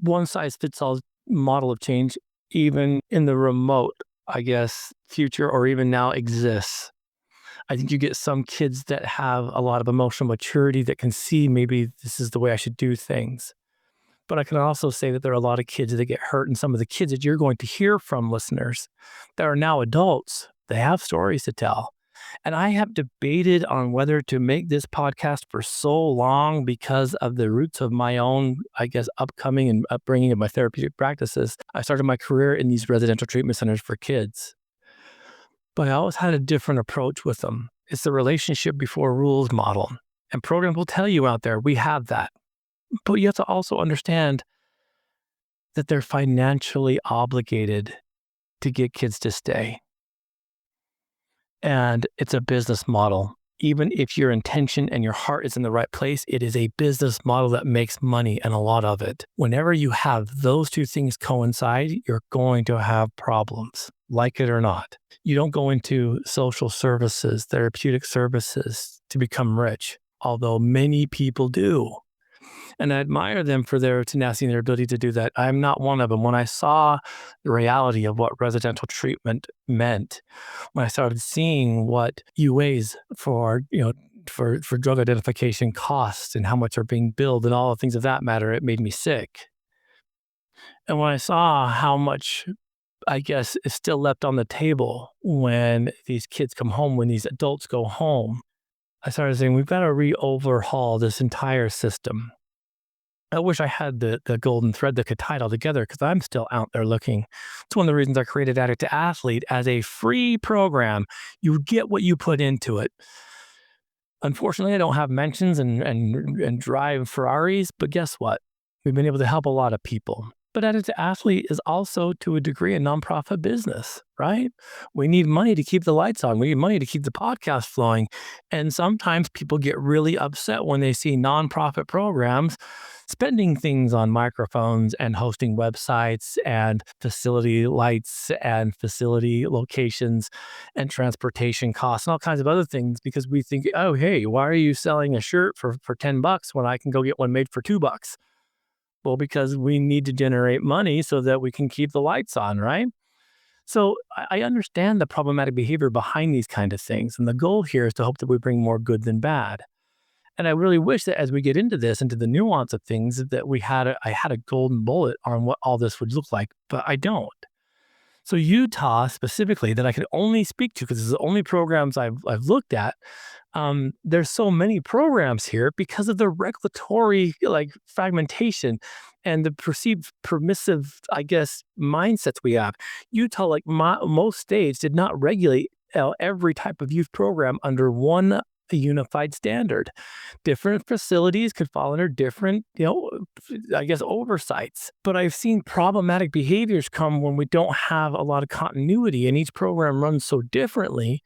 one-size-fits-all model of change, even in the remote, I guess, future or even now exists. I think you get some kids that have a lot of emotional maturity that can see maybe this is the way I should do things. But I can also say that there are a lot of kids that get hurt, and some of the kids that you're going to hear from, listeners, that are now adults, they have stories to tell. And I have debated on whether to make this podcast for so long because of the roots of my own, I guess, upcoming and upbringing of my therapeutic practices. I started my career in these residential treatment centers for kids. But I always had a different approach with them. It's the relationship before rules model. And programs will tell you out there, we have that. But you have to also understand that they're financially obligated to get kids to stay. And it's a business model. Even if your intention and your heart is in the right place, it is a business model that makes money, and a lot of it. Whenever you have those two things coincide, you're going to have problems, like it or not. You don't go into social services, therapeutic services to become rich, although many people do. And I admire them for their tenacity and their ability to do that. I'm not one of them. When I saw the reality of what residential treatment meant, when I started seeing what UAs for drug identification costs and how much are being billed and all the things of that matter, it made me sick. And when I saw how much, I guess, is still left on the table when these kids come home, when these adults go home, I started saying, we've got to overhaul this entire system. I wish I had the golden thread that could tie it all together because I'm still out there looking. It's one of the reasons I created Addict to Athlete as a free program. You get what you put into it. Unfortunately, I don't have mentions and drive Ferraris, but guess what? We've been able to help a lot of people. But Addict to Athlete is also, to a degree, a nonprofit business, right? We need money to keep the lights on. We need money to keep the podcast flowing. And sometimes people get really upset when they see nonprofit programs spending things on microphones and hosting websites and facility lights and facility locations and transportation costs and all kinds of other things because we think, oh, hey, why are you selling a shirt for $10 when I can go get one made for $2? Well, because we need to generate money so that we can keep the lights on, right? So I understand the problematic behavior behind these kind of things. And the goal here is to hope that we bring more good than bad. And I really wish that as we get into this, into the nuance of things, that I had a golden bullet on what all this would look like, but I don't. So Utah specifically, that I could only speak to because it's the only programs I've looked at. There's so many programs here because of the regulatory fragmentation and the perceived permissive, I guess, mindsets we have. Utah, like most states, did not regulate every type of youth program under one unified standard. Different facilities could fall under different, I guess, oversights. But I've seen problematic behaviors come when we don't have a lot of continuity and each program runs so differently.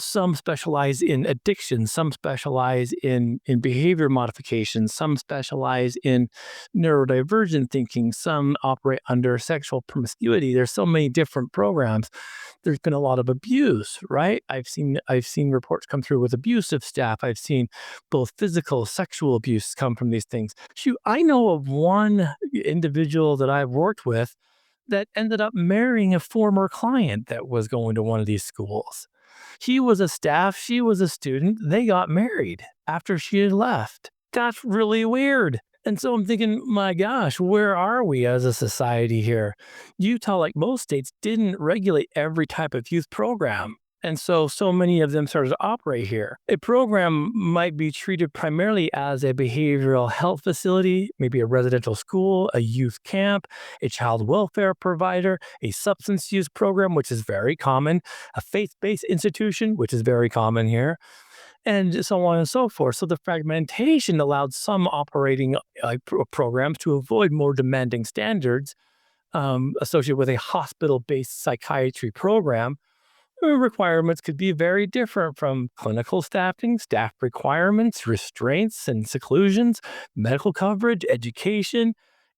Some specialize in addiction, some specialize in behavior modification, some specialize in neurodivergent thinking, some operate under sexual promiscuity. There's so many different programs. There's been a lot of abuse, right? I've seen reports come through with abusive staff. I've seen both physical, sexual abuse come from these things. Shoot, I know of one individual that I've worked with that ended up marrying a former client that was going to one of these schools. He was a staff, she was a student. They got married after she had left. That's really weird. And so I'm thinking, my gosh, where are we as a society here? Utah, like most states, didn't regulate every type of youth program. And so many of them started to operate here. A program might be treated primarily as a behavioral health facility, maybe a residential school, a youth camp, a child welfare provider, a substance use program, which is very common, a faith-based institution, which is very common here, and so on and so forth. So the fragmentation allowed some operating programs to avoid more demanding standards associated with a hospital-based psychiatry program. Requirements could be very different from clinical staffing, staff requirements, restraints and seclusions, medical coverage, education,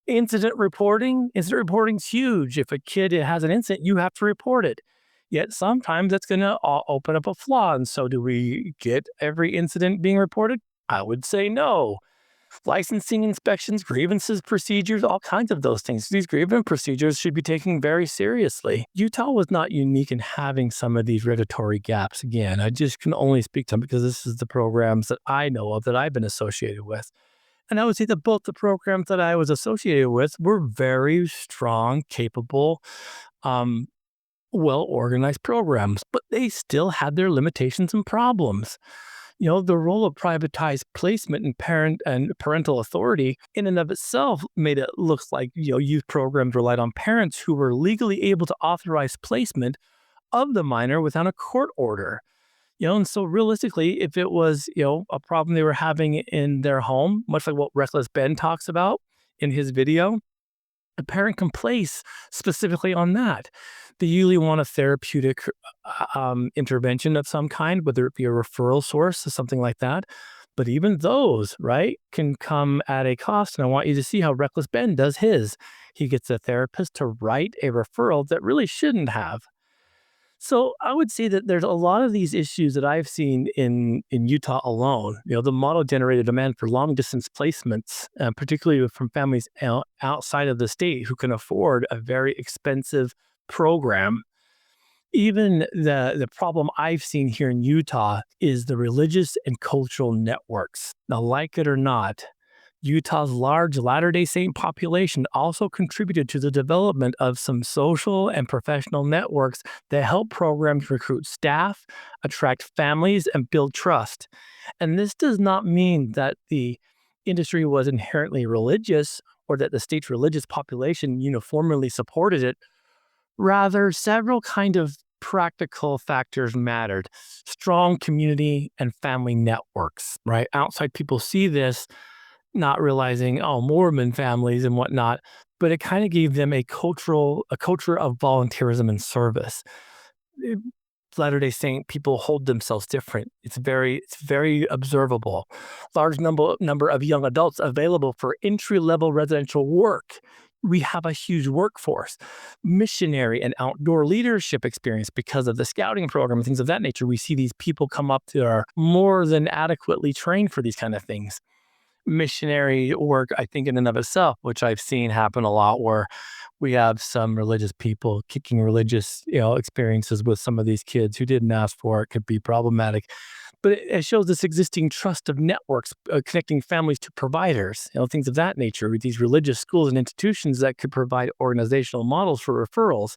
incident reporting. Incident reporting is huge. If a kid has an incident, you have to report it. Yet sometimes that's going to open up a flaw. And so do we get every incident being reported? I would say no. Licensing inspections, grievances, procedures, all kinds of those things. These grievance procedures should be taken very seriously. Utah was not unique in having some of these regulatory gaps. Again, I just can only speak to them because this is the programs that I know of that I've been associated with. And I would say that both the programs that I was associated with were very strong, capable, well-organized programs, but they still had their limitations and problems. The role of privatized placement and parental authority in and of itself made it look like, youth programs relied on parents who were legally able to authorize placement of the minor without a court order. And so realistically, if it was, a problem they were having in their home, much like what Reckless Ben talks about in his video, a parent can place specifically on that. They usually want a therapeutic intervention of some kind, whether it be a referral source or something like that. But even those, right, can come at a cost. And I want you to see how Reckless Ben does his. He gets a therapist to write a referral that really shouldn't have. So I would say that there's a lot of these issues that I've seen in Utah alone. The model generated demand for long distance placements, particularly from families outside of the state who can afford a very expensive program. Even the problem I've seen here in Utah is the religious and cultural networks. Now, like it or not, Utah's large Latter-day Saint population also contributed to the development of some social and professional networks that help programs recruit staff, attract families, and build trust. And this does not mean that the industry was inherently religious or that the state's religious population uniformly supported it. Rather, several kind of practical factors mattered. Strong community and family networks, right? Outside people see this not realizing, oh, Mormon families and whatnot, but it kind of gave them a culture of volunteerism and service. Eh, Latter-day Saint people hold themselves different. It's very observable. Large number of young adults available for entry-level residential work. We have a huge workforce, missionary and outdoor leadership experience because of the scouting program and things of that nature. We see these people come up that are more than adequately trained for these kind of things. Missionary work, I think, in and of itself, which I've seen happen a lot, where we have some religious people kicking religious, experiences with some of these kids who didn't ask for it, could be problematic. But it shows this existing trust of networks connecting families to providers, things of that nature, with these religious schools and institutions that could provide organizational models for referrals.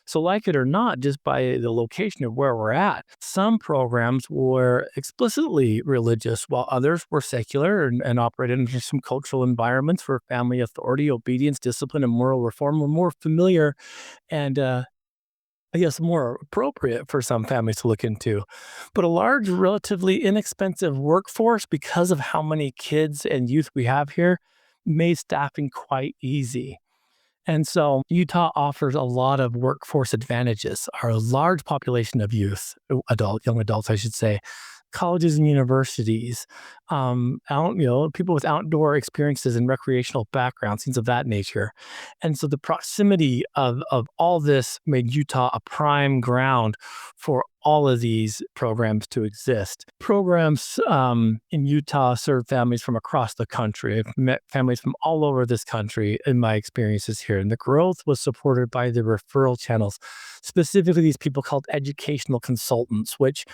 So, like it or not, just by the location of where we're at, some programs were explicitly religious, while others were secular and operated in some cultural environments where family authority, obedience, discipline, and moral reform were more familiar and, I guess, more appropriate for some families to look into. But a large, relatively inexpensive workforce, because of how many kids and youth we have here, made staffing quite easy. And so Utah offers a lot of workforce advantages. Our large population of young adults, I should say, colleges and universities, people with outdoor experiences and recreational backgrounds, things of that nature. And so the proximity of all this made Utah a prime ground for all of these programs to exist. Programs in Utah serve families from across the country. I've met families from all over this country in my experiences here. And the growth was supported by the referral channels, specifically these people called educational consultants, which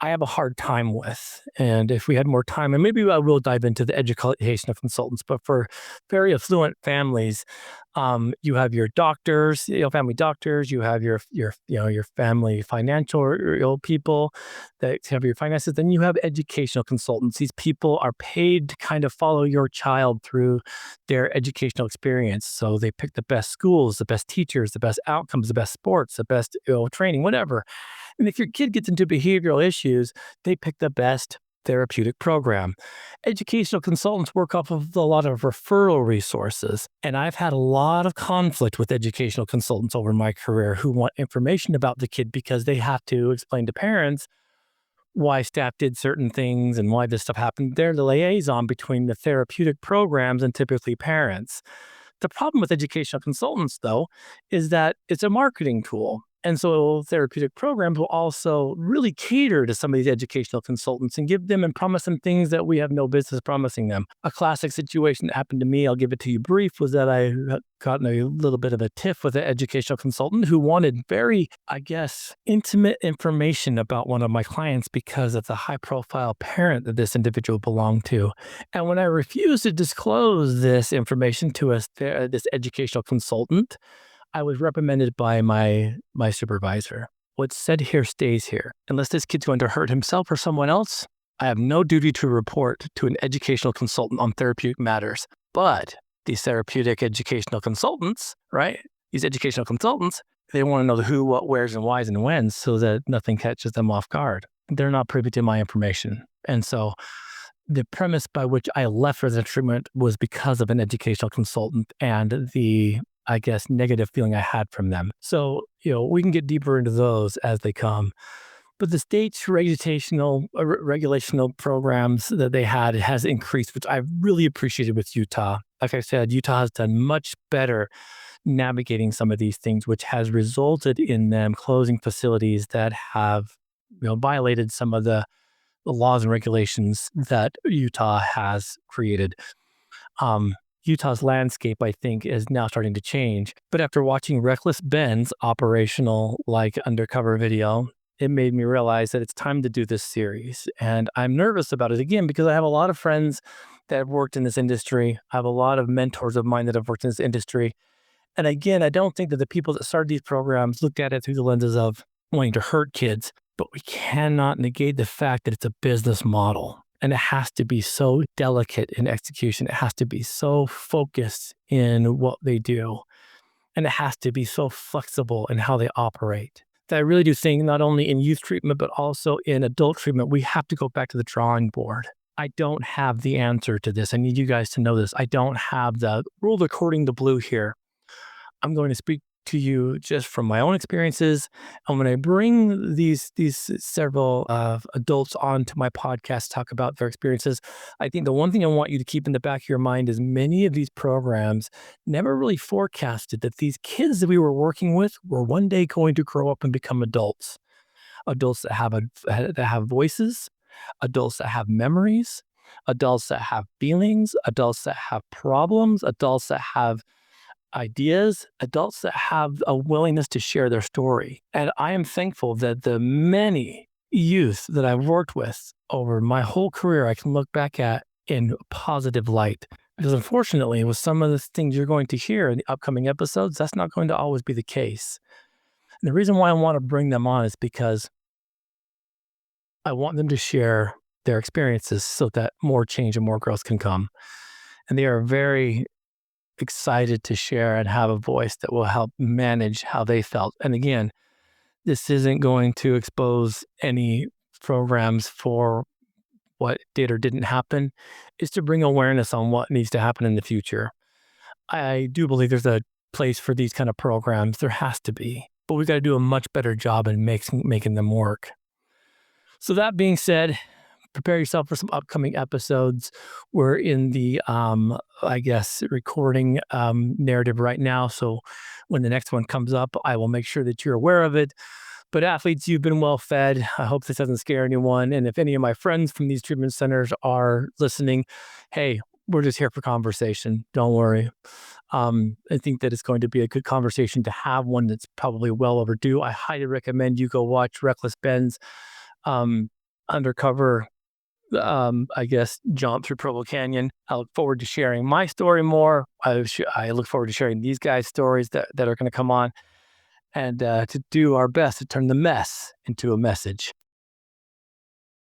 I have a hard time with. And if we had more time, and maybe I will dive into the education of consultants, but for very affluent families, you have your doctors, family doctors, you have your family financial people that have your finances. Then you have educational consultants. These people are paid to kind of follow your child through their educational experience. So they pick the best schools, the best teachers, the best outcomes, the best sports, the best training, whatever. And if your kid gets into behavioral issues, they pick the best therapeutic program. Educational consultants work off of a lot of referral resources. And I've had a lot of conflict with educational consultants over my career who want information about the kid because they have to explain to parents why staff did certain things and why this stuff happened. They're the liaison between the therapeutic programs and typically parents. The problem with educational consultants, though, is that it's a marketing tool. And so therapeutic programs will also really cater to some of these educational consultants and give them and promise them things that we have no business promising them. A classic situation that happened to me, I'll give it to you brief, was that I got in a little bit of a tiff with an educational consultant who wanted very, I guess, intimate information about one of my clients because of the high profile parent that this individual belonged to. And when I refused to disclose this information to this educational consultant, I was reprimanded by my supervisor. What's said here stays here. Unless this kid's going to hurt himself or someone else, I have no duty to report to an educational consultant on therapeutic matters. But these therapeutic educational consultants, right? These educational consultants, they want to know the who, what, where's, and whys, and whens so that nothing catches them off guard. They're not privy to my information. And so the premise by which I left residential treatment was because of an educational consultant and the, I guess, negative feeling I had from them. So, we can get deeper into those as they come. But the state's regulational programs that they had has increased, which I really appreciated with Utah. Like I said, Utah has done much better navigating some of these things, which has resulted in them closing facilities that have violated some of the laws and regulations that Utah has created. Utah's landscape, I think, is now starting to change. But after watching Reckless Ben's operational, undercover video, it made me realize that it's time to do this series. And I'm nervous about it again because I have a lot of friends that have worked in this industry. I have a lot of mentors of mine that have worked in this industry. And again, I don't think that the people that started these programs looked at it through the lenses of wanting to hurt kids, but we cannot negate the fact that it's a business model. And it has to be so delicate in execution. It has to be so focused in what they do. And it has to be so flexible in how they operate. That I really do think not only in youth treatment, but also in adult treatment, we have to go back to the drawing board. I don't have the answer to this. I need you guys to know this. I don't have the rule according to blue here. I'm going to speak to you just from my own experiences. And when I bring these several adults onto my podcast to talk about their experiences, I think the one thing I want you to keep in the back of your mind is many of these programs never really forecasted that these kids that we were working with were one day going to grow up and become adults. Adults that have voices, adults that have memories, adults that have feelings, adults that have problems, adults that have ideas, adults that have a willingness to share their story. And I am thankful that the many youth that I've worked with over my whole career, I can look back at in a positive light. Because unfortunately, with some of the things you're going to hear in the upcoming episodes, that's not going to always be the case. And the reason why I want to bring them on is because I want them to share their experiences so that more change and more growth can come. And they are very excited to share and have a voice that will help manage how they felt. And again, this isn't going to expose any programs for what did or didn't happen. It's to bring awareness on what needs to happen in the future. I do believe there's a place for these kind of programs. There has to be, but we've got to do a much better job in making them work. So that being said, prepare yourself for some upcoming episodes. We're in the, recording narrative right now. So when the next one comes up, I will make sure that you're aware of it. But athletes, you've been well fed. I hope this doesn't scare anyone. And if any of my friends from these treatment centers are listening, hey, we're just here for conversation. Don't worry. I think that it's going to be a good conversation to have, one that's probably well overdue. I highly recommend you go watch Reckless Ben's undercover jump through Provo Canyon. I look forward to sharing my story more. I look forward to sharing these guys' stories that are going to come on, and to do our best to turn the mess into a message.